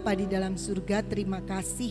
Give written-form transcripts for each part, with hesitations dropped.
Bapa di dalam surga, terima kasih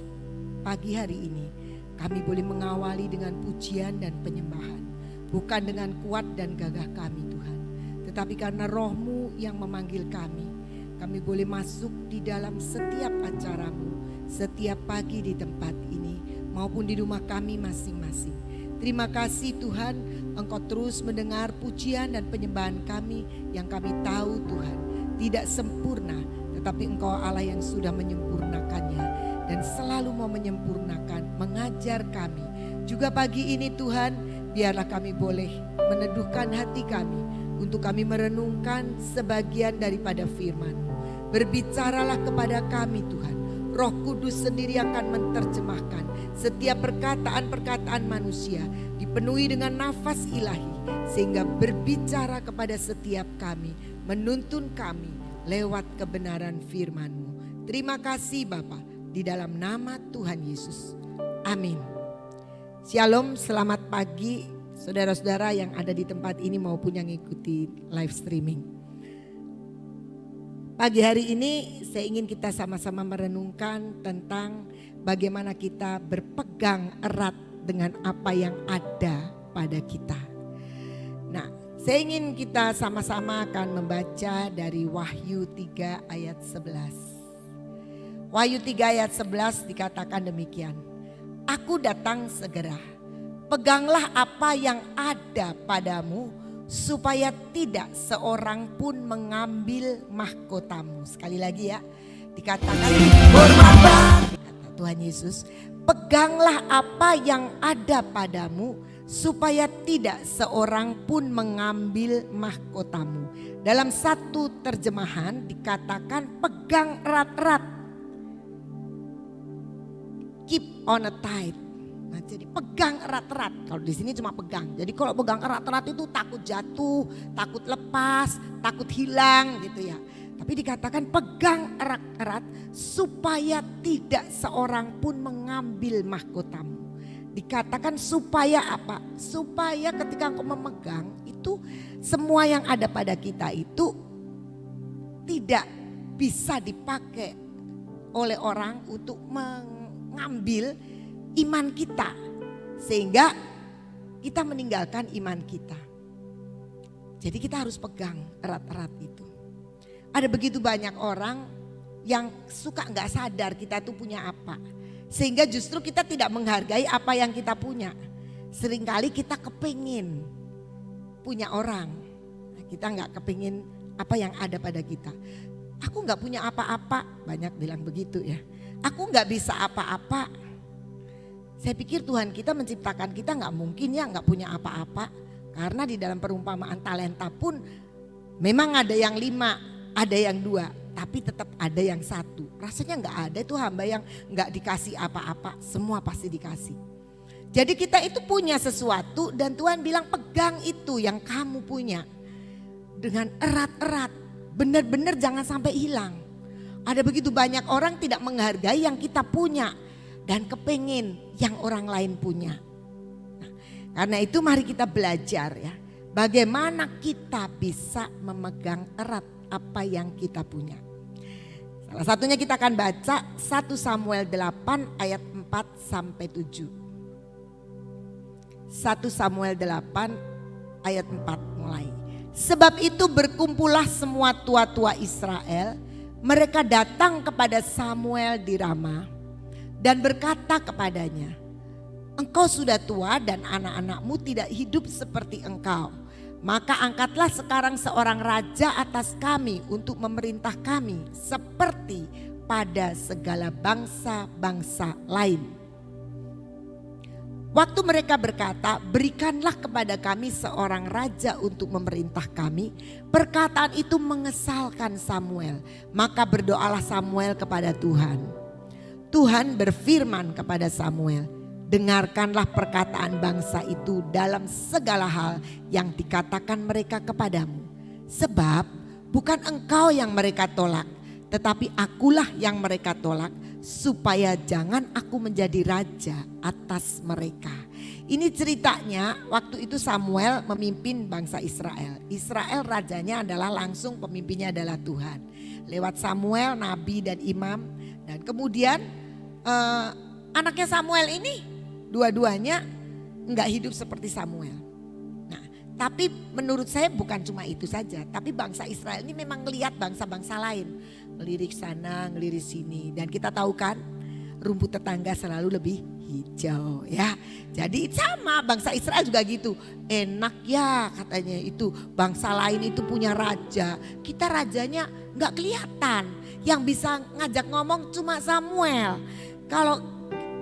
pagi hari ini kami boleh mengawali dengan pujian dan penyembahan. Bukan dengan kuat dan gagah kami Tuhan, tetapi karena Roh-Mu yang memanggil kami boleh masuk di dalam setiap acara-Mu, setiap pagi di tempat ini maupun di rumah kami masing-masing. Terima kasih Tuhan, Engkau terus mendengar pujian dan penyembahan kami yang kami tahu Tuhan tidak sempurna, tetapi Engkau Allah yang sudah menyempurnakannya dan selalu mau menyempurnakan, mengajar kami. Juga pagi ini Tuhan, biarlah kami boleh meneduhkan hati kami untuk kami merenungkan sebagian daripada firman-Mu. Berbicaralah kepada kami Tuhan. Roh Kudus sendiri akan menerjemahkan setiap perkataan-perkataan manusia dipenuhi dengan nafas ilahi, sehingga berbicara kepada setiap kami, menuntun kami lewat kebenaran firman-Mu. Terima kasih Bapa, di dalam nama Tuhan Yesus. Amin. Shalom, selamat pagi saudara-saudara yang ada di tempat ini maupun yang ikuti live streaming. Pagi hari ini saya ingin kita sama-sama merenungkan tentang bagaimana kita berpegang erat dengan apa yang ada pada kita. Nah, saya ingin kita sama-sama akan membaca dari Wahyu 3 ayat 11. Wahyu 3 ayat 11 dikatakan demikian. Aku datang segera, peganglah apa yang ada padamu, supaya tidak seorang pun mengambil mahkotamu. Sekali lagi ya, dikatakan hormat kata Tuhan Yesus, peganglah apa yang ada padamu, supaya tidak seorang pun mengambil mahkotamu. Dalam satu terjemahan dikatakan pegang erat-erat, keep on a tight. Nah, jadi pegang erat-erat. Kalau di sini cuma pegang. Jadi kalau pegang erat-erat itu takut jatuh, takut lepas, takut hilang gitu ya. Tapi dikatakan pegang erat-erat supaya tidak seorang pun mengambil mahkotamu. Dikatakan supaya apa? Supaya ketika engkau memegang itu semua yang ada pada kita itu tidak bisa dipakai oleh orang untuk mengambil iman kita, sehingga kita meninggalkan iman kita. Jadi kita harus pegang erat-erat itu. Ada begitu banyak orang yang suka gak sadar kita tuh punya apa, sehingga justru kita tidak menghargai apa yang kita punya. Seringkali kita kepingin punya orang, kita gak kepingin apa yang ada pada kita. Aku gak punya apa-apa, banyak bilang begitu ya. Aku gak bisa apa-apa. Saya pikir Tuhan kita menciptakan kita gak mungkin ya gak punya apa-apa. Karena di dalam perumpamaan talenta pun memang ada yang 5, ada yang 2. Tapi tetap ada yang 1. Rasanya gak ada itu hamba yang gak dikasih apa-apa. Semua pasti dikasih. Jadi kita itu punya sesuatu dan Tuhan bilang pegang itu yang kamu punya. Dengan erat-erat. Benar-benar jangan sampai hilang. Ada begitu banyak orang tidak menghargai yang kita punya. Dan kepengen yang orang lain punya. Nah, karena itu mari kita belajar ya. Bagaimana kita bisa memegang erat apa yang kita punya. Salah satunya kita akan baca 1 Samuel 8 ayat 4 sampai 7. 1 Samuel 8 ayat 4 mulai. Sebab itu berkumpullah semua tua-tua Israel. Mereka datang kepada Samuel di Rama. Dan berkata kepadanya, engkau sudah tua dan anak-anakmu tidak hidup seperti engkau. Maka angkatlah sekarang seorang raja atas kami untuk memerintah kami seperti pada segala bangsa-bangsa lain. Waktu mereka berkata, berikanlah kepada kami seorang raja untuk memerintah kami. Perkataan itu mengesalkan Samuel. Maka berdoalah Samuel kepada Tuhan. Tuhan berfirman kepada Samuel, dengarkanlah perkataan bangsa itu dalam segala hal yang dikatakan mereka kepadamu. Sebab bukan engkau yang mereka tolak, tetapi akulah yang mereka tolak, supaya jangan aku menjadi raja atas mereka. Ini ceritanya waktu itu Samuel memimpin bangsa Israel. Israel rajanya adalah langsung pemimpinnya adalah Tuhan. Lewat Samuel, nabi dan imam. Dan kemudian anaknya Samuel ini dua-duanya enggak hidup seperti Samuel. Nah, tapi menurut saya bukan cuma itu saja. Tapi bangsa Israel ini memang ngelihat bangsa-bangsa lain. Ngelirik sana, ngelirik sini. Dan kita tahu kan rumput tetangga selalu lebih hijau ya. Jadi sama bangsa Israel juga gitu. Enak ya katanya itu bangsa lain itu punya raja. Kita rajanya nggak kelihatan. Yang bisa ngajak ngomong cuma Samuel. Kalau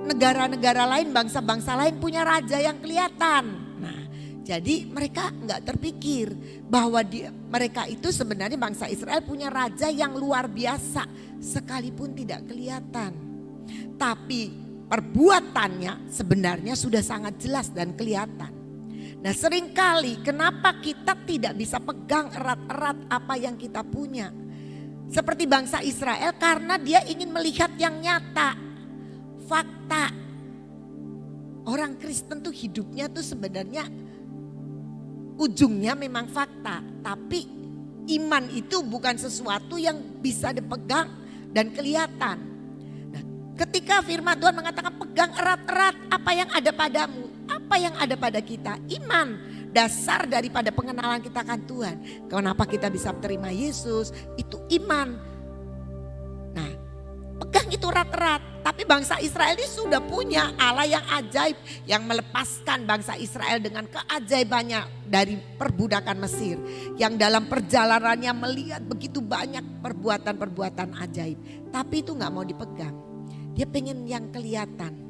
negara-negara lain, bangsa-bangsa lain punya raja yang kelihatan. Nah, jadi mereka nggak terpikir bahwa mereka itu sebenarnya bangsa Israel punya raja yang luar biasa sekalipun tidak kelihatan. Tapi perbuatannya sebenarnya sudah sangat jelas dan kelihatan. Nah, seringkali kenapa kita tidak bisa pegang erat-erat apa yang kita punya? Seperti bangsa Israel karena dia ingin melihat yang nyata, fakta. Orang Kristen tuh hidupnya tuh sebenarnya ujungnya memang fakta. Tapi iman itu bukan sesuatu yang bisa dipegang dan kelihatan. Nah, ketika firman Tuhan mengatakan pegang erat-erat apa yang ada padamu. Apa yang ada pada kita? Iman. Dasar daripada pengenalan kita akan Tuhan. Kenapa kita bisa terima Yesus? Itu iman. Nah, pegang itu erat-erat. Tapi bangsa Israel ini sudah punya Allah yang ajaib. Yang melepaskan bangsa Israel dengan keajaibannya dari perbudakan Mesir. Yang dalam perjalanannya melihat begitu banyak perbuatan-perbuatan ajaib. Tapi itu gak mau dipegang. Dia pengen yang kelihatan.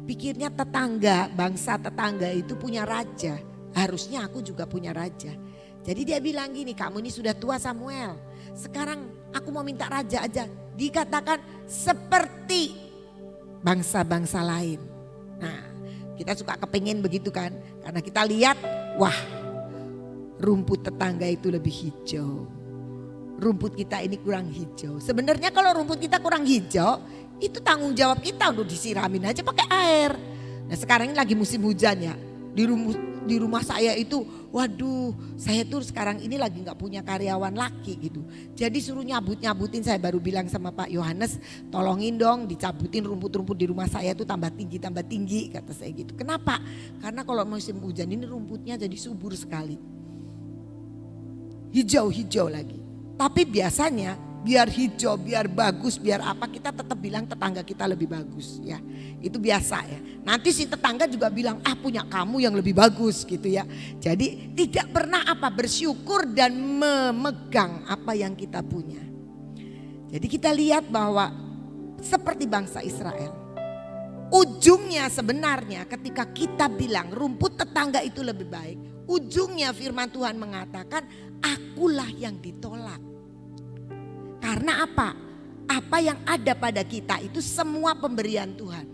Pikirnya tetangga, bangsa tetangga itu punya raja. Harusnya aku juga punya raja. Jadi dia bilang gini, kamu ini sudah tua Samuel. Sekarang aku mau minta raja aja. Dikatakan seperti bangsa-bangsa lain. Nah, kita suka kepengen begitu kan. Karena kita lihat, wah rumput tetangga itu lebih hijau. Rumput kita ini kurang hijau. Sebenarnya kalau rumput kita kurang hijau, itu tanggung jawab kita untuk disiramin aja pakai air. Nah, sekarang ini lagi musim hujan ya. Di rumah saya itu, waduh, saya tuh sekarang ini lagi nggak punya karyawan laki gitu. Jadi suruh nyabut-nyabutin, saya baru bilang sama Pak Yohanes, tolongin dong dicabutin rumput-rumput di rumah saya tuh tambah tinggi, kata saya gitu. Kenapa? Karena kalau musim hujan ini rumputnya jadi subur sekali. Hijau-hijau lagi. Tapi biasanya biar hijau, biar bagus, biar apa kita tetap bilang tetangga kita lebih bagus ya. Itu biasa ya. Nanti si tetangga juga bilang punya kamu yang lebih bagus gitu ya. Jadi tidak pernah bersyukur dan memegang apa yang kita punya. Jadi kita lihat bahwa seperti bangsa Israel. Ujungnya sebenarnya ketika kita bilang rumput tetangga itu lebih baik. Ujungnya firman Tuhan mengatakan akulah yang ditolak. Karena apa? Apa yang ada pada kita itu semua pemberian Tuhan.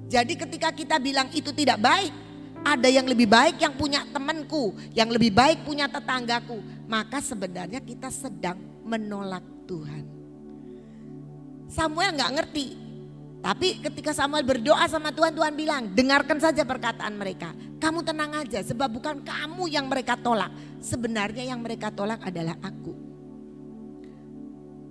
Jadi ketika kita bilang itu tidak baik, ada yang lebih baik yang punya temanku, yang lebih baik punya tetanggaku, maka sebenarnya kita sedang menolak Tuhan. Samuel nggak ngerti, tapi ketika Samuel berdoa sama Tuhan, Tuhan bilang dengarkan saja perkataan mereka. Kamu tenang aja sebab bukan kamu yang mereka tolak. Sebenarnya yang mereka tolak adalah aku.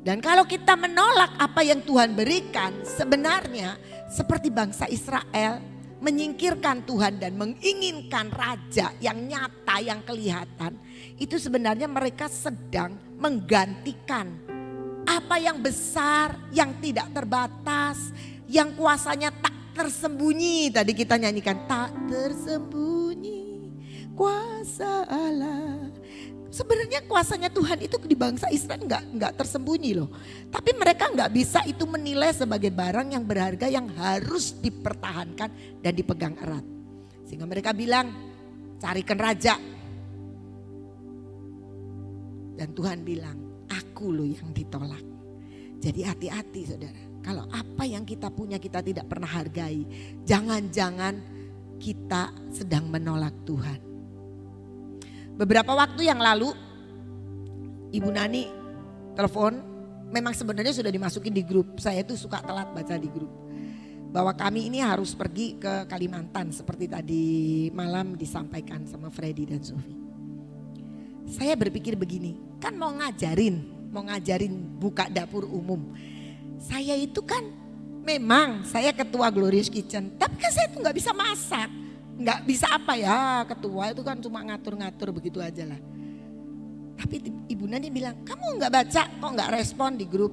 Dan kalau kita menolak apa yang Tuhan berikan, sebenarnya seperti bangsa Israel menyingkirkan Tuhan dan menginginkan raja yang nyata, yang kelihatan. Itu sebenarnya mereka sedang menggantikan apa yang besar, yang tidak terbatas, yang kuasanya tak tersembunyi. Tadi kita nyanyikan tak tersembunyi kuasa Allah. Sebenarnya kuasanya Tuhan itu di bangsa Israel nggak tersembunyi loh. Tapi mereka nggak bisa itu menilai sebagai barang yang berharga yang harus dipertahankan dan dipegang erat. Sehingga mereka bilang carikan raja. Dan Tuhan bilang aku loh yang ditolak. Jadi hati-hati saudara. Kalau apa yang kita punya kita tidak pernah hargai. Jangan-jangan kita sedang menolak Tuhan. Beberapa waktu yang lalu Ibu Nani telepon, memang sebenarnya sudah dimasukin di grup. Saya tuh suka telat baca di grup. Bahwa kami ini harus pergi ke Kalimantan seperti tadi malam disampaikan sama Freddy dan Sofi. Saya berpikir begini, kan mau ngajarin buka dapur umum. Saya itu kan memang saya ketua Glorious Kitchen, tapi kan saya itu nggak bisa masak, nggak bisa apa ya, ketua itu kan cuma ngatur-ngatur begitu aja lah. Tapi Ibu Nani bilang, kamu nggak baca, kok nggak respon di grup,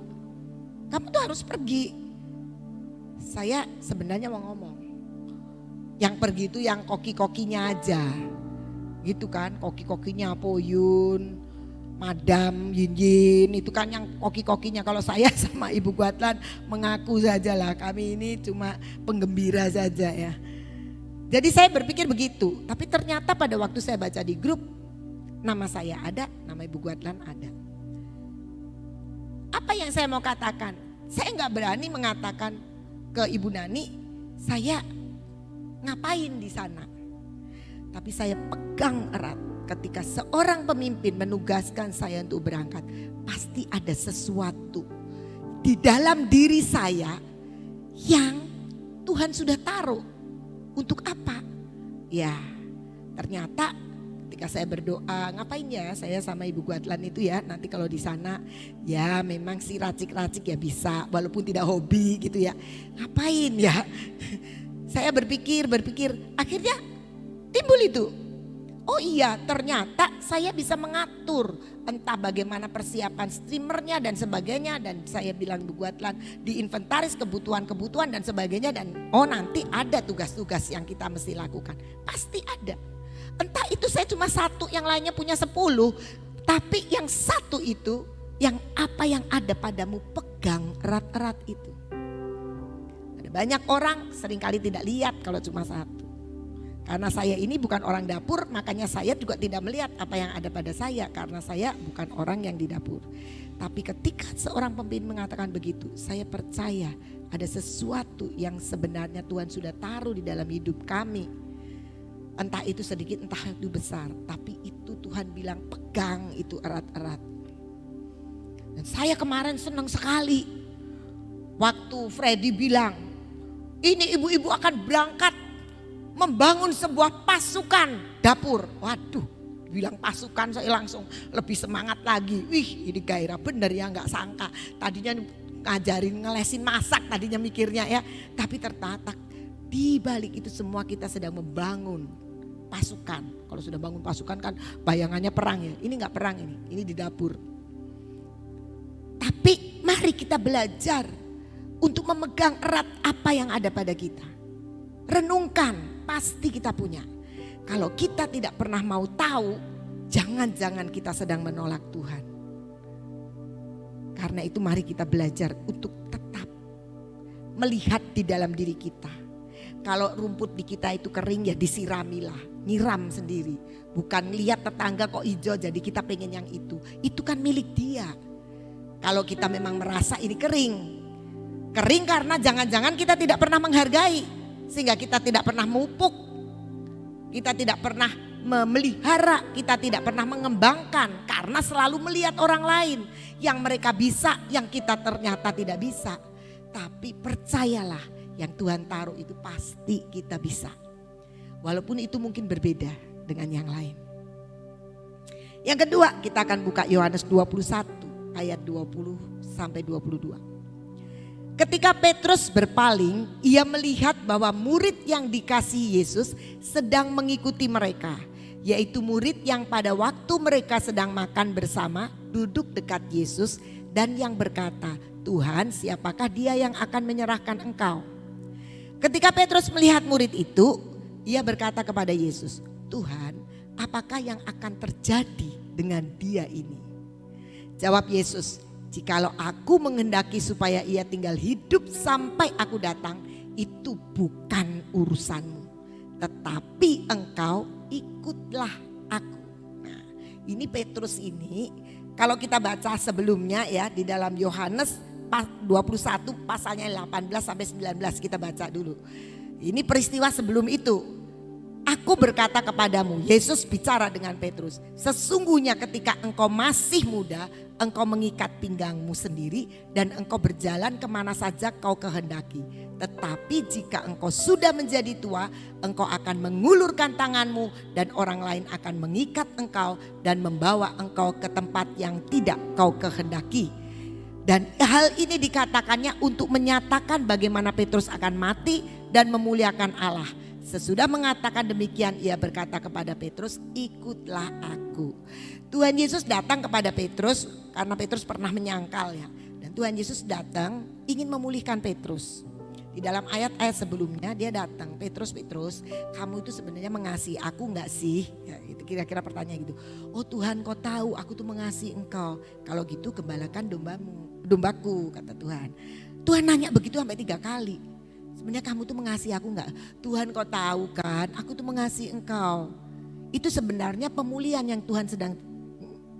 kamu tuh harus pergi. Saya sebenarnya mau ngomong, yang pergi itu yang koki-kokinya aja, gitu kan, koki-kokinya Poyun, Madam Yin itu kan yang koki-kokinya. Kalau saya sama Ibu Guatlan mengaku saja lah, kami ini cuma penggembira saja ya. Jadi saya berpikir begitu, tapi ternyata pada waktu saya baca di grup, nama saya ada, nama Ibu Guatlan ada. Apa yang saya mau katakan? Saya nggak berani mengatakan ke Ibu Nani, saya ngapain di sana. Tapi saya pegang erat. Ketika seorang pemimpin menugaskan saya untuk berangkat, pasti ada sesuatu di dalam diri saya yang Tuhan sudah taruh. Untuk apa? Ya, ternyata ketika saya berdoa, ngapain ya saya sama Ibu Guatlan itu ya, nanti kalau di sana ya memang sih racik-racik ya bisa, walaupun tidak hobi gitu ya. Ngapain ya? Saya berpikir, akhirnya timbul itu. Oh iya, ternyata saya bisa mengatur entah bagaimana persiapan streamernya dan sebagainya. Dan saya bilang Bu Guatlan, diinventaris kebutuhan-kebutuhan dan sebagainya. Dan oh nanti ada tugas-tugas yang kita mesti lakukan. Pasti ada. Entah itu saya cuma satu, yang lainnya punya 10. Tapi yang satu itu, yang apa yang ada padamu, pegang erat-erat itu. Ada banyak orang seringkali tidak lihat kalau cuma satu. Karena saya ini bukan orang dapur, makanya saya juga tidak melihat apa yang ada pada saya. Karena saya bukan orang yang di dapur. Tapi ketika seorang pemimpin mengatakan begitu, saya percaya ada sesuatu yang sebenarnya Tuhan sudah taruh di dalam hidup kami. Entah itu sedikit, entah itu besar. Tapi itu Tuhan bilang pegang itu erat-erat. Dan saya kemarin senang sekali. Waktu Freddy bilang, ini ibu-ibu akan berangkat membangun sebuah pasukan dapur. Waduh, bilang pasukan saya langsung lebih semangat lagi. Wih, ini gairah bener ya, nggak sangka. Tadinya ngajarin ngelesin masak tadinya mikirnya ya. Tapi ternyata di balik itu semua kita sedang membangun pasukan. Kalau sudah bangun pasukan kan bayangannya perang ya. Ini nggak perang ini di dapur. Tapi mari kita belajar untuk memegang erat apa yang ada pada kita. Renungkan, pasti kita punya. Kalau kita tidak pernah mau tahu, jangan-jangan kita sedang menolak Tuhan. Karena itu mari kita belajar untuk tetap melihat di dalam diri kita. Kalau rumput di kita itu kering ya disiramilah, nyiram sendiri. Bukan lihat tetangga kok hijau jadi kita pengen yang itu. Itu kan milik dia. Kalau kita memang merasa ini kering. Kering karena jangan-jangan kita tidak pernah menghargai. Sehingga kita tidak pernah memupuk, kita tidak pernah memelihara, kita tidak pernah mengembangkan. Karena selalu melihat orang lain yang mereka bisa, yang kita ternyata tidak bisa. Tapi percayalah yang Tuhan taruh itu pasti kita bisa. Walaupun itu mungkin berbeda dengan yang lain. Yang kedua kita akan buka Yohanes 21 ayat 20 sampai 22. Ketika Petrus berpaling, ia melihat bahwa murid yang dikasihi Yesus sedang mengikuti mereka. Yaitu murid yang pada waktu mereka sedang makan bersama duduk dekat Yesus dan yang berkata, Tuhan, siapakah dia yang akan menyerahkan engkau? Ketika Petrus melihat murid itu, ia berkata kepada Yesus, Tuhan, apakah yang akan terjadi dengan dia ini? Jawab Yesus, jikalau aku menghendaki supaya ia tinggal hidup sampai aku datang, itu bukan urusanmu. Tetapi engkau ikutlah aku. Nah, ini Petrus ini kalau kita baca sebelumnya ya di dalam Yohanes 21 pasalnya 18 sampai 19 kita baca dulu. Ini peristiwa sebelum itu. Aku berkata kepadamu, Yesus bicara dengan Petrus, sesungguhnya ketika engkau masih muda, engkau mengikat pinggangmu sendiri dan engkau berjalan kemana saja kau kehendaki. Tetapi jika engkau sudah menjadi tua, engkau akan mengulurkan tanganmu dan orang lain akan mengikat engkau dan membawa engkau ke tempat yang tidak kau kehendaki. Dan hal ini dikatakannya untuk menyatakan bagaimana Petrus akan mati dan memuliakan Allah. Sesudah mengatakan demikian, ia berkata kepada Petrus, ikutlah aku. Tuhan Yesus datang kepada Petrus karena Petrus pernah menyangkal ya. Dan Tuhan Yesus datang ingin memulihkan Petrus. Di dalam ayat-ayat sebelumnya dia datang, Petrus, kamu itu sebenarnya mengasihi aku enggak sih? Ya, itu kira-kira pertanyaan gitu. Oh Tuhan, kau tahu aku tuh mengasihi engkau. Kalau gitu gembalakan dombaku, kata Tuhan. Tuhan nanya begitu sampai 3 kali. Sebenarnya kamu tuh mengasihi aku enggak? Tuhan, kau tahu kan aku tuh mengasihi engkau. Itu sebenarnya pemulihan yang Tuhan sedang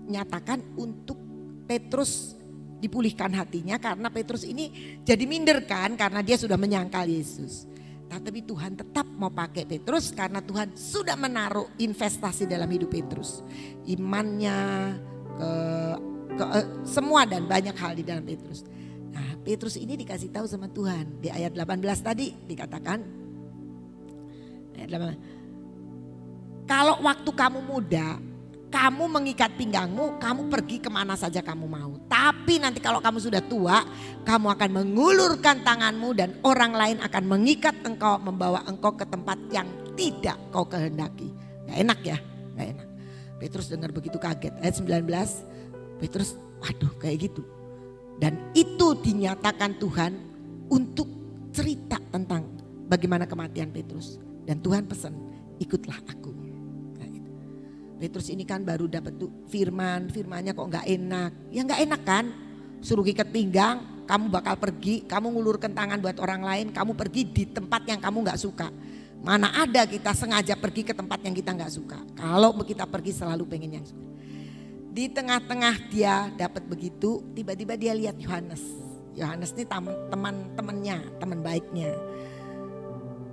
nyatakan untuk Petrus dipulihkan hatinya, karena Petrus ini jadi minder kan karena dia sudah menyangkal Yesus. Tapi Tuhan tetap mau pakai Petrus karena Tuhan sudah menaruh investasi dalam hidup Petrus. Imannya, semua dan banyak hal di dalam Petrus. Nah, Petrus ini dikasih tahu sama Tuhan. Di ayat 18 tadi dikatakan, ayat 18, kalau waktu kamu muda, kamu mengikat pinggangmu, kamu pergi kemana saja kamu mau. Tapi nanti kalau kamu sudah tua, kamu akan mengulurkan tanganmu dan orang lain akan mengikat engkau, membawa engkau ke tempat yang tidak kau kehendaki. Gak enak ya, gak enak. Petrus dengar begitu kaget. Ayat 19, Petrus waduh kayak gitu. Dan itu dinyatakan Tuhan untuk cerita tentang bagaimana kematian Petrus. Dan Tuhan pesan, ikutlah aku. Petrus ini kan baru dapat tuh firmannya kok nggak enak. Ya nggak enak kan, suruh ikat pinggang, kamu bakal pergi, kamu ngulurkan tangan buat orang lain, kamu pergi di tempat yang kamu nggak suka. Mana ada kita sengaja pergi ke tempat yang kita nggak suka. Kalau kita pergi selalu pengen yang suka. Di tengah-tengah dia dapat begitu, tiba-tiba dia lihat Yohanes. Yohanes ini teman-temannya, teman baiknya.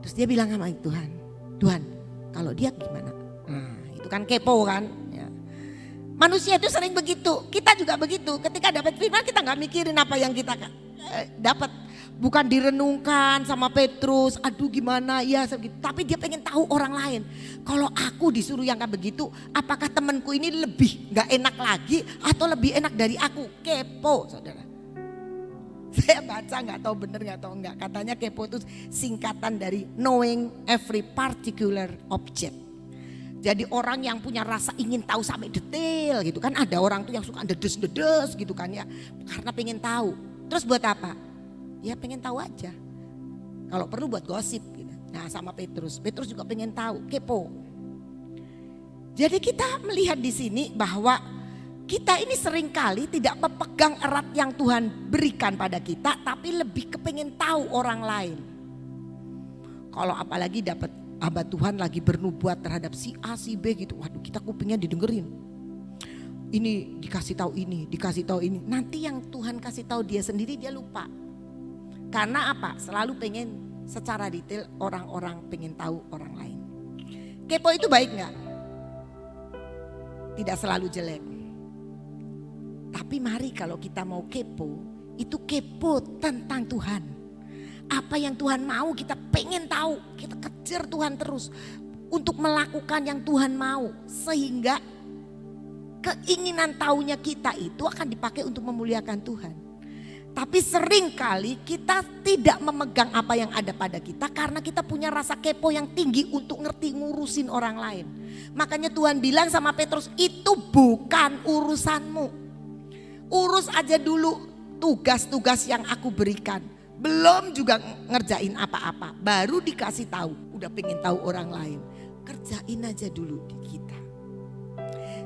Terus dia bilang sama Tuhan, Tuhan kalau dia gimana? Itu kan kepo kan ya. Manusia itu sering begitu, kita juga begitu. Ketika dapat firman kita gak mikirin apa yang kita dapat. Bukan direnungkan sama Petrus, aduh gimana ya segitu. Tapi dia pengen tahu orang lain. Kalau aku disuruh yang kayak begitu, apakah temanku ini lebih gak enak lagi atau lebih enak dari aku? Kepo saudara. Saya baca gak tahu bener gak tahu enggak. Katanya kepo itu singkatan dari knowing every particular object. Jadi orang yang punya rasa ingin tahu sampai detail gitu kan. Ada orang tuh yang suka dedes-dedes gitu kan ya. Karena pengen tahu. Terus buat apa? Ya pengen tahu aja. Kalau perlu buat gosip gitu. Nah sama Petrus juga pengen tahu, kepo. Jadi kita melihat di sini bahwa kita ini seringkali tidak memegang erat yang Tuhan berikan pada kita. Tapi lebih kepengen tahu orang lain. Kalau apalagi dapat hamba Tuhan lagi bernubuat terhadap si A, si B gitu. Waduh kita kupingnya didengerin. Ini dikasih tahu ini, dikasih tahu ini. Nanti yang Tuhan kasih tahu dia sendiri dia lupa. Karena apa? Selalu pengen secara detail orang-orang pengen tahu orang lain. Kepo itu baik gak? Tidak selalu jelek. Tapi mari kalau kita mau kepo, itu kepo tentang Tuhan. Apa yang Tuhan mau kita pengen tahu, kita kejar Tuhan terus untuk melakukan yang Tuhan mau. Sehingga keinginan taunya kita itu akan dipakai untuk memuliakan Tuhan. Tapi seringkali kita tidak memegang apa yang ada pada kita karena kita punya rasa kepo yang tinggi untuk ngerti ngurusin orang lain. Makanya Tuhan bilang sama Petrus, itu bukan urusanmu. Urus aja dulu tugas-tugas yang aku berikan. Belum juga ngerjain apa-apa, baru dikasih tahu, udah pengen tahu orang lain. Kerjain aja dulu di kita.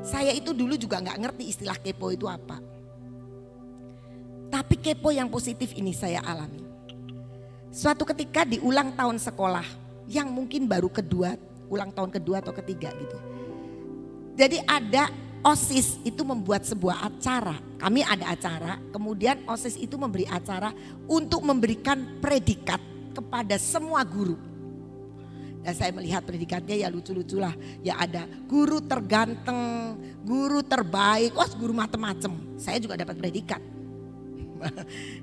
Saya itu dulu juga gak ngerti istilah kepo itu apa. Tapi kepo yang positif ini saya alami. Suatu ketika di ulang tahun sekolah, yang mungkin baru ulang tahun kedua atau ketiga gitu. Jadi ada OSIS itu membuat sebuah acara, kami ada acara, kemudian OSIS itu memberi acara untuk memberikan predikat kepada semua guru. Dan saya melihat predikatnya ya lucu-lucu lah, ya ada guru terganteng, guru terbaik, guru macem-macem. Saya juga dapat predikat.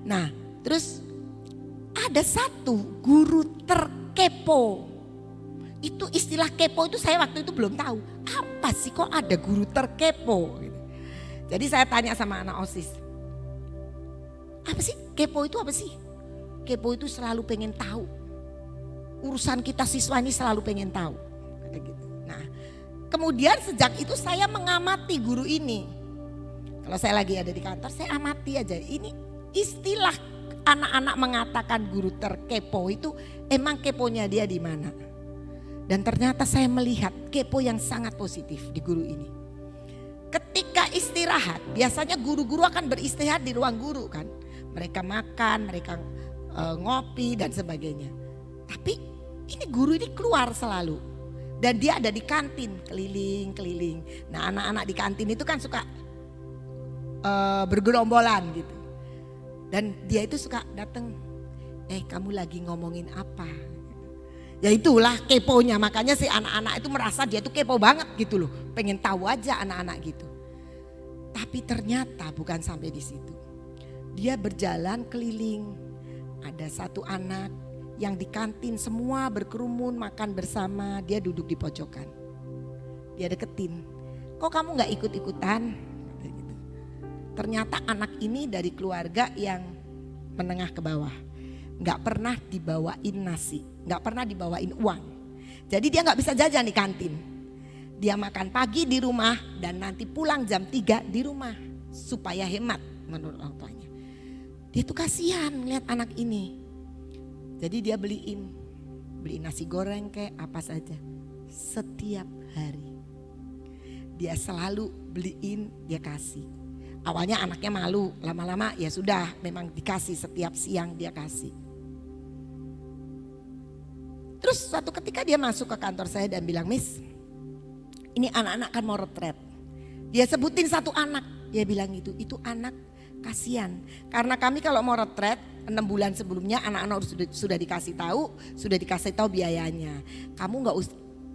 Nah terus ada satu guru terkepo. Itu istilah kepo itu saya waktu itu belum tahu. Apa sih kok ada guru terkepo? Jadi saya tanya sama anak OSIS. Apa sih kepo itu apa sih? Kepo itu selalu pengen tahu. Urusan kita siswa ini selalu pengen tahu. Kata gitu. Nah, kemudian sejak itu saya mengamati guru ini. Kalau saya lagi ada di kantor, saya amati aja. Ini istilah anak-anak mengatakan guru terkepo itu emang keponya dia di mana. Dan ternyata saya melihat kepo yang sangat positif di guru ini. Ketika istirahat, biasanya guru-guru akan beristirahat di ruang guru kan. Mereka makan, mereka ngopi dan sebagainya. Tapi ini guru ini keluar selalu. Dan dia ada di kantin keliling-keliling. Nah anak-anak di kantin itu kan suka bergerombolan gitu. Dan dia itu suka datang, kamu lagi ngomongin apa? Ya itulah keponya, makanya si anak-anak itu merasa dia tuh kepo banget gitu loh. Pengen tahu aja anak-anak gitu. Tapi ternyata bukan sampai di situ. Dia berjalan keliling, ada satu anak yang di kantin semua berkerumun makan bersama, dia duduk di pojokan. Dia deketin, kok kamu gak ikut-ikutan? Ternyata anak ini dari keluarga yang menengah ke bawah. Gak pernah dibawain nasi, gak pernah dibawain uang. Jadi dia gak bisa jajan di kantin. Dia makan pagi di rumah dan nanti pulang jam 3 di rumah. Supaya hemat menurut orang tuanya. Dia tuh kasihan lihat anak ini. Jadi dia beliin nasi goreng kayak apa saja. Setiap hari. Dia selalu beliin, dia kasih. Awalnya anaknya malu, lama-lama ya sudah memang dikasih setiap siang dia kasih. Terus suatu ketika dia masuk ke kantor saya dan bilang, Miss, ini anak-anak kan mau retret. Dia sebutin satu anak, dia bilang itu anak kasihan. Karena kami kalau mau retret 6 bulan sebelumnya anak-anak sudah dikasih tahu biayanya.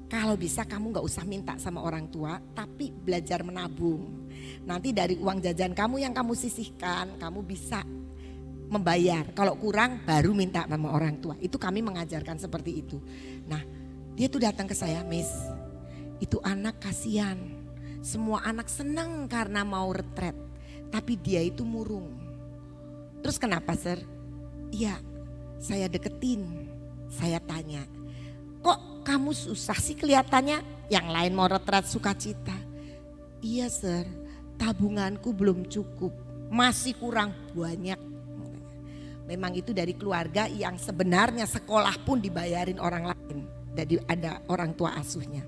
Kalau bisa kamu gak usah minta sama orang tua, tapi belajar menabung. Nanti dari uang jajan kamu yang kamu sisihkan, kamu bisa membayar. Kalau kurang baru minta sama orang tua. Itu kami mengajarkan seperti itu. Nah dia tuh datang ke saya, Miss, itu anak kasihan. Semua anak senang karena mau retret. Tapi dia itu murung. Terus kenapa sir? Iya saya deketin, saya tanya, kok kamu susah sih kelihatannya? Yang lain mau retret sukacita. Iya sir, tabunganku belum cukup, masih kurang banyak. Memang itu dari keluarga yang sebenarnya sekolah pun dibayarin orang lain. Jadi ada orang tua asuhnya.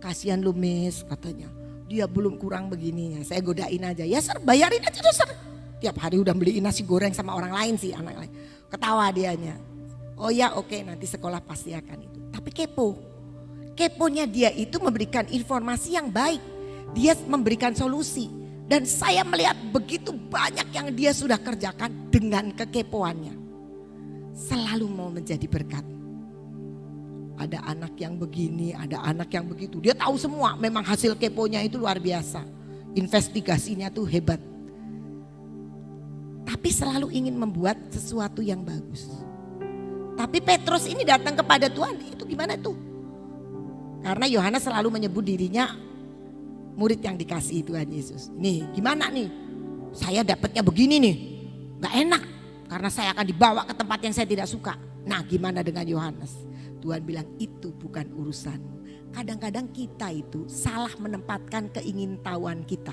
Kasihan lu Miss katanya, dia belum kurang begininya. Saya godain aja, ya sir bayarin aja tuh sir. Tiap hari udah beliin nasi goreng sama orang lain sih, anak lain. Ketawa dianya. Oh ya oke, nanti sekolah pasti akan itu. Tapi kepo. Keponya dia itu memberikan informasi yang baik. Dia memberikan solusi. Dan saya melihat begitu banyak yang dia sudah kerjakan dengan kekepoannya. Selalu mau menjadi berkat. Ada anak yang begini, ada anak yang begitu. Dia tahu semua, memang hasil keponya itu luar biasa. Investigasinya tuh hebat. Tapi selalu ingin membuat sesuatu yang bagus. Tapi Petrus ini datang kepada Tuhan, itu gimana tuh? Karena Yohanes selalu menyebut dirinya murid yang dikasihi Tuhan Yesus. Nih gimana nih? Saya dapatnya begini nih. Gak enak karena saya akan dibawa ke tempat yang saya tidak suka. Nah gimana dengan Yohanes? Tuhan bilang itu bukan urusanmu. Kadang-kadang kita itu salah menempatkan keingintahuan kita.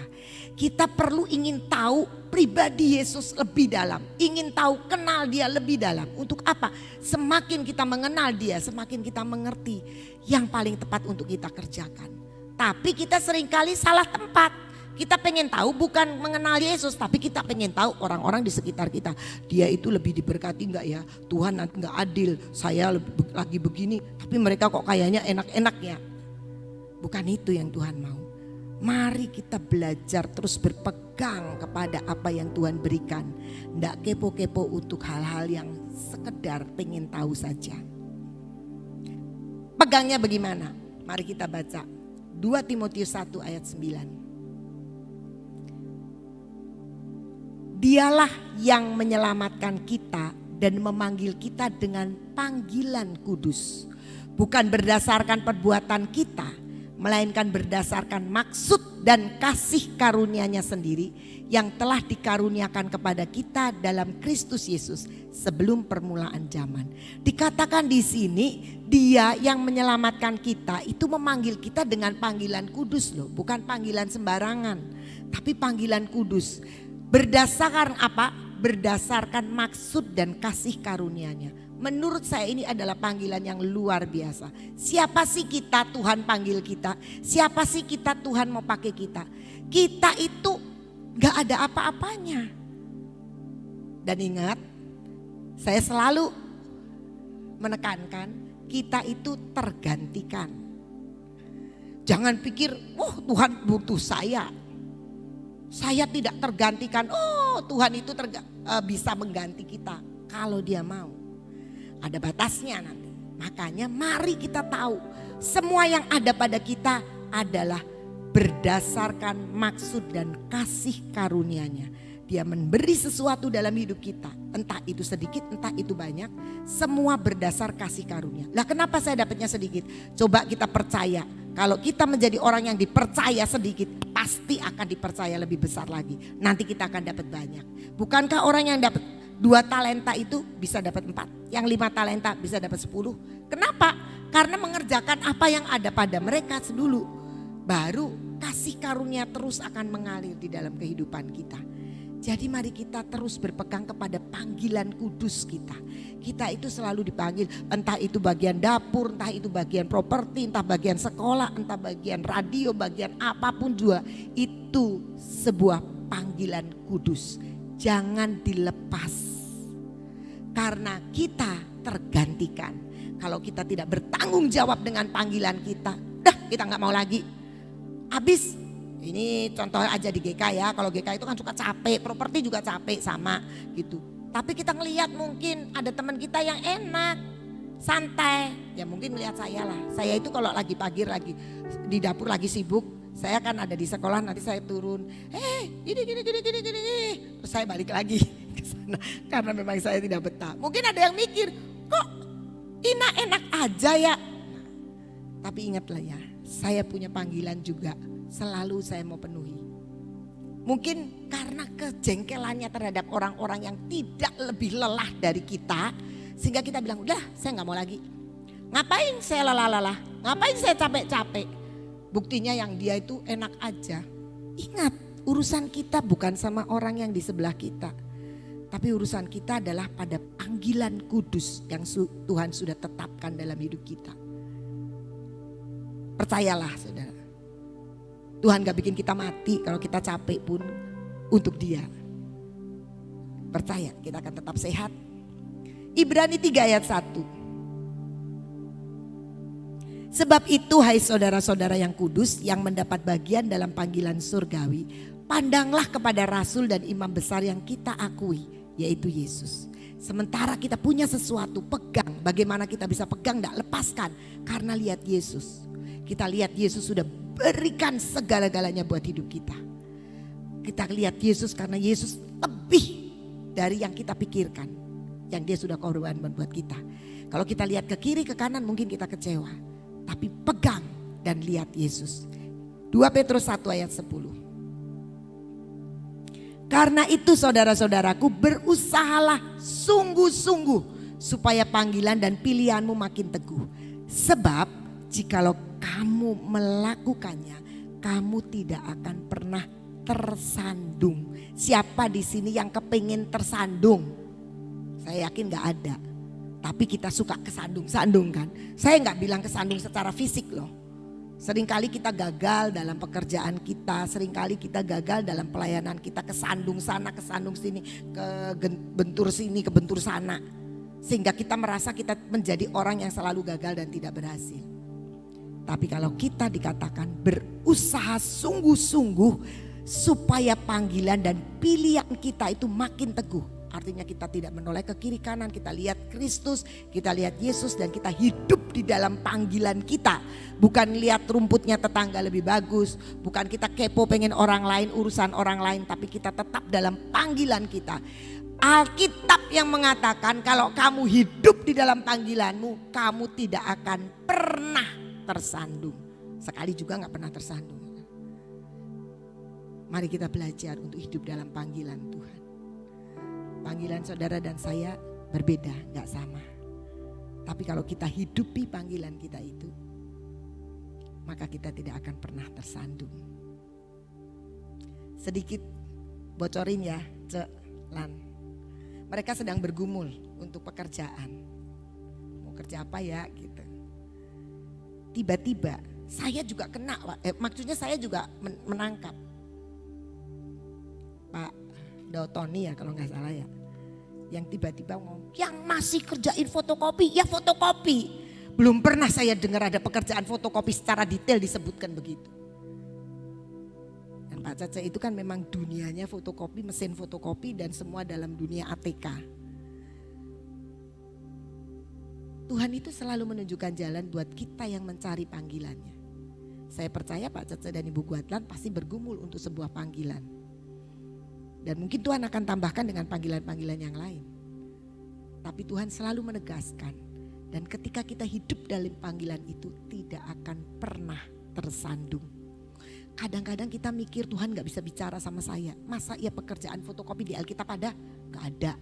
Kita perlu ingin tahu pribadi Yesus lebih dalam. Ingin tahu kenal dia lebih dalam. Untuk apa? Semakin kita mengenal dia, semakin kita mengerti yang paling tepat untuk kita kerjakan. Tapi kita seringkali salah tempat. Kita pengen tahu bukan mengenal Yesus, tapi kita pengen tahu orang-orang di sekitar kita. Dia itu lebih diberkati enggak ya? Tuhan nanti enggak adil, saya lagi begini, tapi mereka kok kayaknya enak-enak ya. Bukan itu yang Tuhan mau. Mari kita belajar terus berpegang kepada apa yang Tuhan berikan. Enggak kepo-kepo untuk hal-hal yang sekedar pengen tahu saja. Pegangnya bagaimana? Mari kita baca 2 Timotius 1 ayat 9. Dialah yang menyelamatkan kita dan memanggil kita dengan panggilan kudus. Bukan berdasarkan perbuatan kita, melainkan berdasarkan maksud dan kasih karunia-Nya sendiri yang telah dikaruniakan kepada kita dalam Kristus Yesus sebelum permulaan zaman. Dikatakan di sini, Dia yang menyelamatkan kita itu memanggil kita dengan panggilan kudus loh, bukan panggilan sembarangan, tapi panggilan kudus. Berdasarkan apa? Berdasarkan maksud dan kasih karunia-Nya. Menurut saya ini adalah panggilan yang luar biasa. Siapa sih kita Tuhan panggil kita? Siapa sih kita Tuhan mau pakai kita? Kita itu gak ada apa-apanya. Dan ingat, saya selalu menekankan kita itu tergantikan. Jangan pikir, Tuhan butuh saya. Saya tidak tergantikan. Tuhan itu bisa mengganti kita kalau Dia mau. Ada batasnya nanti. Makanya mari kita tahu semua yang ada pada kita adalah berdasarkan maksud dan kasih karunia-Nya. Dia memberi sesuatu dalam hidup kita. Entah itu sedikit, entah itu banyak. Semua berdasar kasih karunia. Lah kenapa saya dapatnya sedikit? Coba kita percaya. Kalau kita menjadi orang yang dipercaya sedikit, pasti akan dipercaya lebih besar lagi. Nanti kita akan dapat banyak. Bukankah orang yang dapat 2 talenta itu bisa dapat 4. Yang 5 talenta bisa dapat 10. Kenapa? Karena mengerjakan apa yang ada pada mereka dulu. Baru kasih karunia terus akan mengalir di dalam kehidupan kita. Jadi mari kita terus berpegang kepada panggilan kudus kita. Kita itu selalu dipanggil, entah itu bagian dapur, entah itu bagian properti, entah bagian sekolah, entah bagian radio, bagian apapun juga. Itu sebuah panggilan kudus. Jangan dilepas. Karena kita tergantikan. Kalau kita tidak bertanggung jawab dengan panggilan kita, kita gak mau lagi. Habis. Ini contoh aja di GK ya, kalau GK itu kan suka capek, properti juga capek sama gitu. Tapi kita ngelihat mungkin ada teman kita yang enak, santai. Ya mungkin ngelihat saya lah, saya itu kalau lagi pagi lagi di dapur lagi sibuk, saya kan ada di sekolah nanti saya turun. Gini. Terus saya balik lagi ke sana karena memang saya tidak betah. Mungkin ada yang mikir, kok Ina enak aja ya. Tapi ingatlah ya, saya punya panggilan juga. Selalu saya mau penuhi. Mungkin karena kejengkelannya terhadap orang-orang yang tidak lebih lelah dari kita. Sehingga kita bilang, udah saya gak mau lagi. Ngapain saya lelah-lelah? Ngapain saya capek-capek? Buktinya yang dia itu enak aja. Ingat, urusan kita bukan sama orang yang di sebelah kita. Tapi urusan kita adalah pada panggilan kudus yang Tuhan sudah tetapkan dalam hidup kita. Percayalah saudara. Tuhan gak bikin kita mati kalau kita capek pun untuk Dia. Percaya kita akan tetap sehat. Ibrani 3 ayat 1. Sebab itu hai saudara-saudara yang kudus yang mendapat bagian dalam panggilan surgawi. Pandanglah kepada rasul dan imam besar yang kita akui, yaitu Yesus. Sementara kita punya sesuatu, pegang. Bagaimana kita bisa pegang, tidak lepaskan. Karena lihat Yesus. Kita lihat Yesus sudah berikan segala-galanya buat hidup kita. Kita lihat Yesus karena Yesus lebih dari yang kita pikirkan. Yang Dia sudah korban buat kita. Kalau kita lihat ke kiri ke kanan mungkin kita kecewa. Tapi pegang dan lihat Yesus. 2 Petrus 1 ayat 10. Karena itu saudara-saudaraku berusahalah sungguh-sungguh supaya panggilan dan pilihanmu makin teguh. Sebab jikalau kamu melakukannya, kamu tidak akan pernah tersandung. Siapa di sini yang kepingin tersandung? Saya yakin gak ada. Tapi kita suka kesandung-sandung kan. Saya gak bilang kesandung secara fisik loh. Seringkali kita gagal dalam pekerjaan kita. Seringkali kita gagal dalam pelayanan kita. Kesandung sana, kesandung sini. Kebentur sini, kebentur sana. Sehingga kita merasa kita menjadi orang yang selalu gagal dan tidak berhasil. Tapi kalau kita dikatakan berusaha sungguh-sungguh supaya panggilan dan pilihan kita itu makin teguh. Artinya kita tidak menoleh ke kiri kanan, kita lihat Kristus, kita lihat Yesus dan kita hidup di dalam panggilan kita. Bukan lihat rumputnya tetangga lebih bagus, bukan kita kepo pengen orang lain, urusan orang lain, tapi kita tetap dalam panggilan kita. Alkitab yang mengatakan kalau kamu hidup di dalam panggilanmu, kamu tidak akan pernah tersandung. Sekali juga gak pernah tersandung. Mari kita belajar untuk hidup dalam panggilan Tuhan. Panggilan saudara dan saya berbeda, gak sama. Tapi kalau kita hidupi panggilan kita itu, maka kita tidak akan pernah tersandung. Sedikit bocorin ya, Lan. Mereka sedang bergumul untuk pekerjaan. Mau kerja apa ya gitu. Tiba-tiba saya juga kena, maksudnya saya juga menangkap. Pak Dautoni ya kalau gak salah ya. Yang tiba-tiba ngomong, yang masih kerjain fotokopi, ya fotokopi. Belum pernah saya dengar ada pekerjaan fotokopi secara detail disebutkan begitu. Dan Pak Caca itu kan memang dunianya fotokopi, mesin fotokopi dan semua dalam dunia ATK. Tuhan itu selalu menunjukkan jalan buat kita yang mencari panggilannya. Saya percaya Pak Caca dan Ibu Guatlan pasti bergumul untuk sebuah panggilan. Dan mungkin Tuhan akan tambahkan dengan panggilan-panggilan yang lain. Tapi Tuhan selalu menegaskan. Dan ketika kita hidup dalam panggilan itu tidak akan pernah tersandung. Kadang-kadang kita mikir Tuhan gak bisa bicara sama saya. Masa ya pekerjaan fotokopi di Alkitab ada? Gak ada.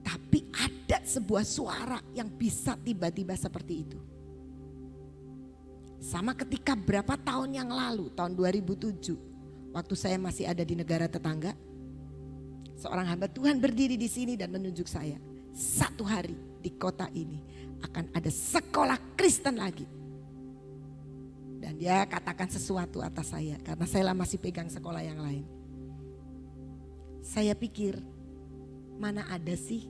Tapi ada sebuah suara yang bisa tiba-tiba seperti itu. Sama ketika berapa tahun yang lalu, tahun 2007. Waktu saya masih ada di negara tetangga, seorang hamba Tuhan berdiri di sini dan menunjuk saya. Satu hari di kota ini akan ada sekolah Kristen lagi. Dan dia katakan sesuatu atas saya karena saya masih pegang sekolah yang lain. Saya pikir mana ada sih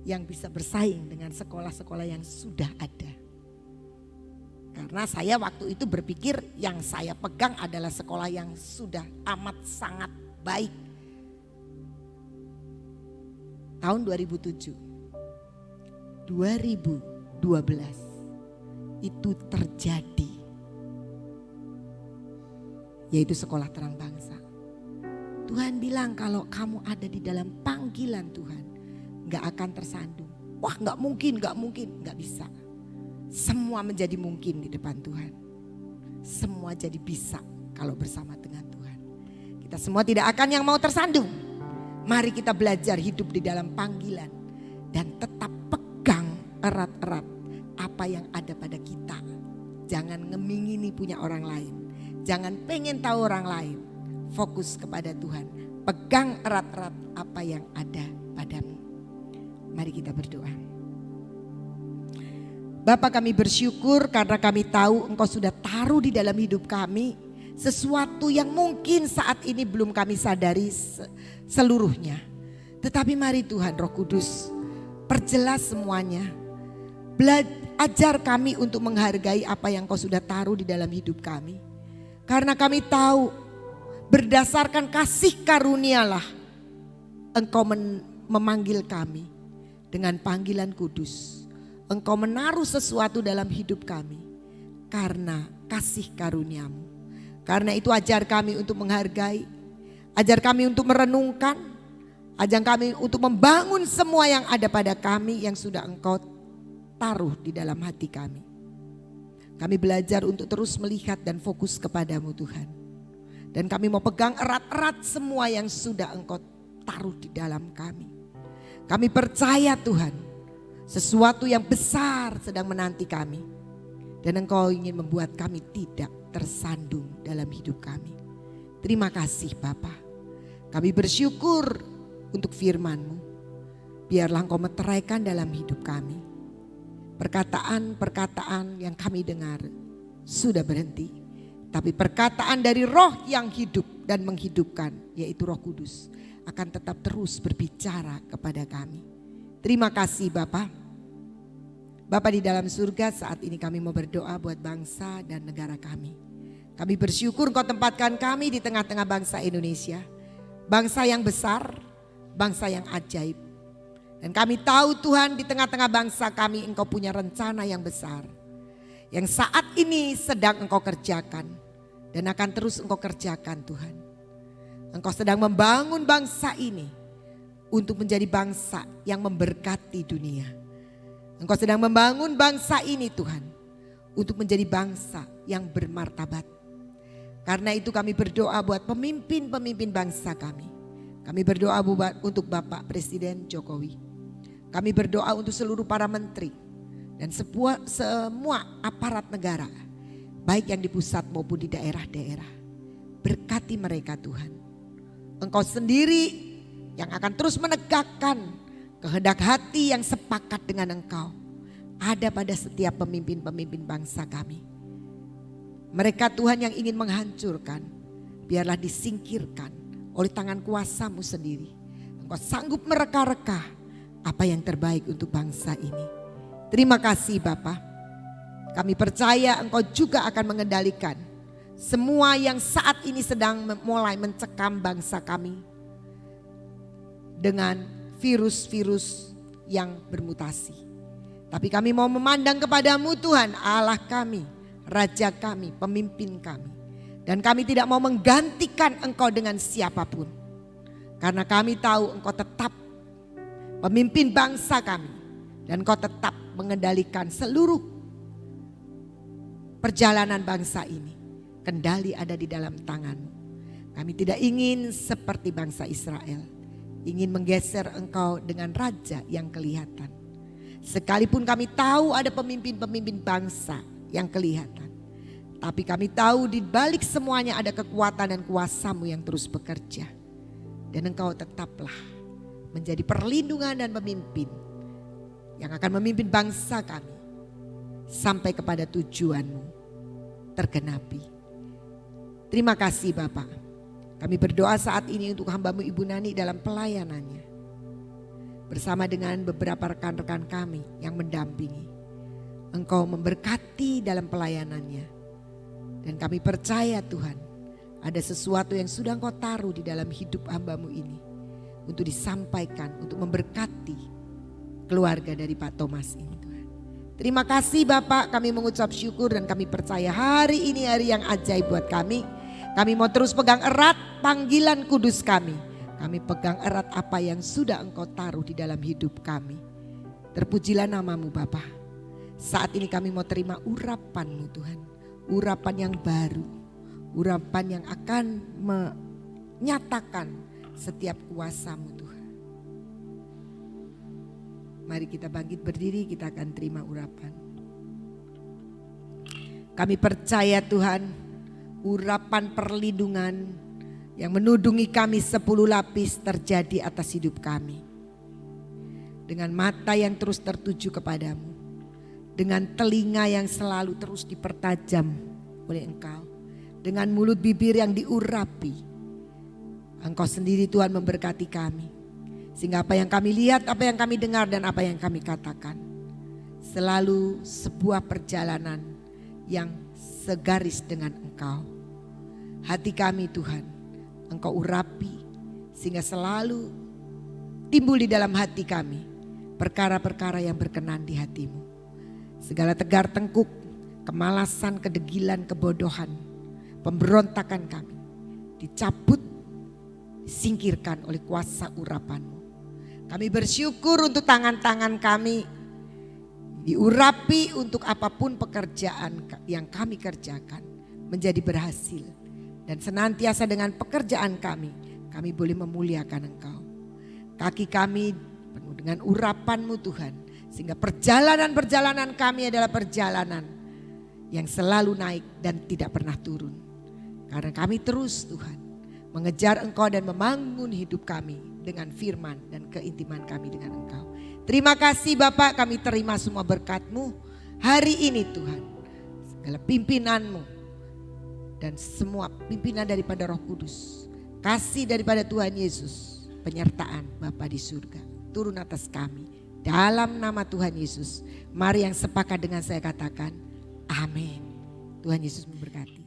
yang bisa bersaing dengan sekolah-sekolah yang sudah ada. Karena saya waktu itu berpikir yang saya pegang adalah sekolah yang sudah amat sangat baik. Tahun 2007, 2012 itu terjadi. Yaitu sekolah terang bangsa. Tuhan bilang kalau kamu ada di dalam panggilan Tuhan, gak akan tersandung. Wah gak mungkin, gak bisa. Semua menjadi mungkin di depan Tuhan. Semua jadi bisa kalau bersama dengan Tuhan. Kita semua tidak akan yang mau tersandung. Mari kita belajar hidup di dalam panggilan. Dan tetap pegang erat-erat apa yang ada pada kita. Jangan ngemingini punya orang lain. Jangan pengen tahu orang lain. Fokus kepada Tuhan. Pegang erat-erat apa yang ada padamu. Mari kita berdoa. Bapa, kami bersyukur karena kami tahu Engkau sudah taruh di dalam hidup kami sesuatu yang mungkin saat ini belum kami sadari seluruhnya. Tetapi mari Tuhan Roh Kudus perjelas semuanya. Ajar kami untuk menghargai apa yang Engkau sudah taruh di dalam hidup kami. Karena kami tahu berdasarkan kasih karunialah Engkau memanggil kami dengan panggilan kudus. Engkau menaruh sesuatu dalam hidup kami karena kasih karuniamu. Karena itu ajar kami untuk menghargai, ajar kami untuk merenungkan, ajar kami untuk membangun semua yang ada pada kami yang sudah Engkau taruh di dalam hati kami. Kami belajar untuk terus melihat dan fokus kepadamu Tuhan. Dan kami mau pegang erat-erat semua yang sudah Engkau taruh di dalam kami. Kami percaya Tuhan, sesuatu yang besar sedang menanti kami. Dan Engkau ingin membuat kami tidak tersandung dalam hidup kami. Terima kasih Bapa. Kami bersyukur untuk firman-Mu. Biarlah Engkau meteraikan dalam hidup kami. Perkataan-perkataan yang kami dengar sudah berhenti. Tapi perkataan dari Roh yang hidup dan menghidupkan, yaitu Roh Kudus, akan tetap terus berbicara kepada kami. Terima kasih Bapa. Bapa di dalam surga, saat ini kami mau berdoa buat bangsa dan negara kami. Kami bersyukur Engkau tempatkan kami di tengah-tengah bangsa Indonesia. Bangsa yang besar, bangsa yang ajaib. Dan kami tahu Tuhan di tengah-tengah bangsa kami Engkau punya rencana yang besar. Yang saat ini sedang Engkau kerjakan. Dan akan terus Engkau kerjakan Tuhan. Engkau sedang membangun bangsa ini untuk menjadi bangsa yang memberkati dunia. Engkau sedang membangun bangsa ini Tuhan untuk menjadi bangsa yang bermartabat. Karena itu kami berdoa buat pemimpin-pemimpin bangsa kami. Kami berdoa untuk Bapak Presiden Jokowi. Kami berdoa untuk seluruh para menteri dan semua aparat negara, baik yang di pusat maupun di daerah-daerah. Berkati mereka Tuhan. Engkau sendiri yang akan terus menegakkan kehendak hati yang sepakat dengan Engkau ada pada setiap pemimpin-pemimpin bangsa kami. Mereka Tuhan yang ingin menghancurkan, biarlah disingkirkan oleh tangan kuasa-Mu sendiri. Engkau sanggup mereka-reka apa yang terbaik untuk bangsa ini. Terima kasih Bapa. Kami percaya Engkau juga akan mengendalikan semua yang saat ini sedang mulai mencekam bangsa kami dengan virus-virus yang bermutasi. Tapi kami mau memandang kepadamu Tuhan, Allah kami, Raja kami, pemimpin kami. Dan kami tidak mau menggantikan Engkau dengan siapapun. Karena kami tahu Engkau tetap pemimpin bangsa kami. Dan Engkau tetap mengendalikan seluruh perjalanan bangsa ini. Kendali ada di dalam tangan-Mu. Kami tidak ingin seperti bangsa Israel. Ingin menggeser Engkau dengan raja yang kelihatan. Sekalipun kami tahu ada pemimpin-pemimpin bangsa yang kelihatan. Tapi kami tahu di balik semuanya ada kekuatan dan kuasa-Mu yang terus bekerja. Dan Engkau tetaplah menjadi perlindungan dan pemimpin yang akan memimpin bangsa kami sampai kepada tujuan-Mu tergenapi. Terima kasih Bapak. Kami berdoa saat ini untuk hamba-Mu Ibu Nani dalam pelayanannya. Bersama dengan beberapa rekan-rekan kami yang mendampingi. Engkau memberkati dalam pelayanannya. Dan kami percaya Tuhan, ada sesuatu yang sudah Engkau taruh di dalam hidup hamba-Mu ini. Untuk disampaikan, untuk memberkati keluarga dari Pak Thomas ini Tuhan. Terima kasih Bapak, kami mengucap syukur dan kami percaya hari ini hari yang ajaib buat kami. Kami mau terus pegang erat panggilan kudus kami. Kami pegang erat apa yang sudah Engkau taruh di dalam hidup kami. Terpujilah nama-Mu Bapa. Saat ini kami mau terima urapan-Mu Tuhan. Urapan yang baru. Urapan yang akan menyatakan setiap kuasa-Mu Tuhan. Mari kita bangkit berdiri, kita akan terima urapan. Kami percaya Tuhan, urapan perlindungan yang menudungi kami 10 lapis terjadi atas hidup kami. Dengan mata yang terus tertuju kepadamu. Dengan telinga yang selalu terus dipertajam oleh Engkau. Dengan mulut bibir yang diurapi. Engkau sendiri Tuhan memberkati kami. Sehingga apa yang kami lihat, apa yang kami dengar dan apa yang kami katakan. Selalu sebuah perjalanan yang segaris dengan Engkau. Hati kami Tuhan Engkau urapi sehingga selalu timbul di dalam hati kami perkara-perkara yang berkenan di hati-Mu. Segala tegar tengkuk, kemalasan, kedegilan, kebodohan, pemberontakan kami dicabut, disingkirkan oleh kuasa urapan-Mu. Kami bersyukur untuk tangan-tangan kami diurapi untuk apapun pekerjaan yang kami kerjakan menjadi berhasil. Dan senantiasa dengan pekerjaan kami boleh memuliakan Engkau. Kaki kami penuh dengan urapan-Mu Tuhan. Sehingga perjalanan-perjalanan kami adalah perjalanan yang selalu naik dan tidak pernah turun. Karena kami terus Tuhan mengejar Engkau dan membangun hidup kami dengan firman dan keintiman kami dengan Engkau. Terima kasih Bapak, kami terima semua berkat-Mu hari ini Tuhan. Segala pimpinan-Mu. Dan semua pimpinan daripada Roh Kudus. Kasih daripada Tuhan Yesus. Penyertaan Bapa di surga. Turun atas kami. Dalam nama Tuhan Yesus. Mari yang sepakat dengan saya katakan. Amin. Tuhan Yesus memberkati.